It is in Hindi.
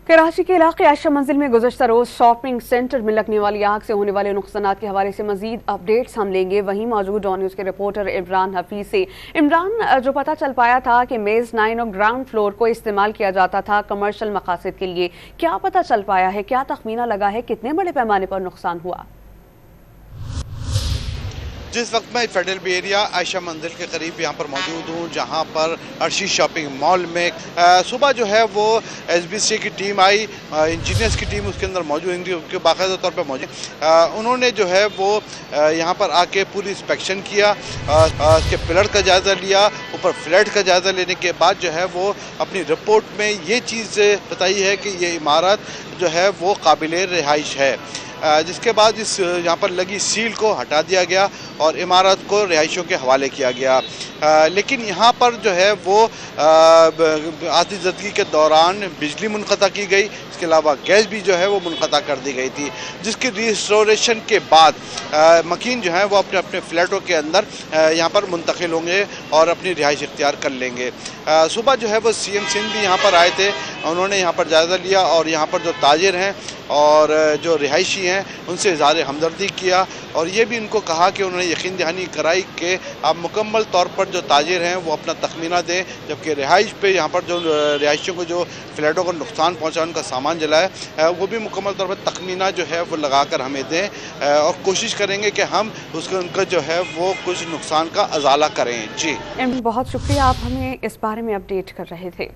कराची के इलाके आयशा मंजिल में गुज़श्ता रोज शॉपिंग सेंटर में लगने वाली आग से होने वाले नुकसानात के हवाले से मजीद अपडेट्स हम लेंगे। वहीं मौजूद डॉन न्यूज़ के रिपोर्टर इमरान हफीज से। इमरान, जो पता चल पाया था कि मेज़ 9 और ग्राउंड फ्लोर को इस्तेमाल किया जाता था कमर्शियल मकासद के लिए, क्या पता चल पाया है, क्या तखमीना लगा है, कितने बड़े पैमाने पर नुकसान हुआ? जिस वक्त मैं फेडरल बे एरिया आयशा मंजिल के करीब यहाँ पर मौजूद हूँ, जहाँ पर अर्शी शॉपिंग मॉल में सुबह जो है वो SBC की टीम आई, इंजीनियर्स की टीम उसके अंदर मौजूद थी, उनके बाकायदा तौर पर मौजूद। उन्होंने जो है वो यहाँ पर आके पूरी इंस्पेक्शन किया, उसके पिलर का जायज़ा लिया, ऊपर फ्लैट का जायज़ा लेने के बाद जो है वो अपनी रिपोर्ट में ये चीज़ बताई है कि ये इमारत जो है वो काबिल रिहाइश है। जिसके बाद इस यहाँ पर लगी सील को हटा दिया गया और इमारत को रिहाइशों के हवाले किया गया। लेकिन यहाँ पर जो है वो आतिशज़दगी के दौरान बिजली मुनक़ता की गई, इसके अलावा गैस भी जो है वो मुनक़ता कर दी गई थी, जिसकी रिस्टोरेशन के बाद मकीन जो है वो अपने अपने फ्लैटों के अंदर यहाँ पर मुंतकिल होंगे और अपनी रिहाइश इख्तियार कर लेंगे। सुबह जो है वो CM सिंध भी यहाँ पर आए थे, उन्होंने यहाँ पर जायज़ा लिया और यहाँ पर जो ताजिर हैं और जो रिहायशी हैं उनसे इज़हार हमदर्दी किया और ये भी उनको कहा कि उन्होंने यकीन दहानी कराई कि आप मुकम्मल तौर पर जो ताजिर हैं वो अपना तखमीना दें, जबकि रिहाइश पे यहाँ पर जो रिहायशियों को जो फ्लैटों को नुकसान पहुँचा, उनका सामान जला है, वो भी मुकम्मल तौर पर तखमीना जो है वो लगा कर हमें दें और कोशिश करेंगे कि हम उसको उनका जो है वो कुछ नुकसान का अजाला करें। जी बहुत शुक्रिया, आप हमें इस बारे में अपडेट कर रहे थे।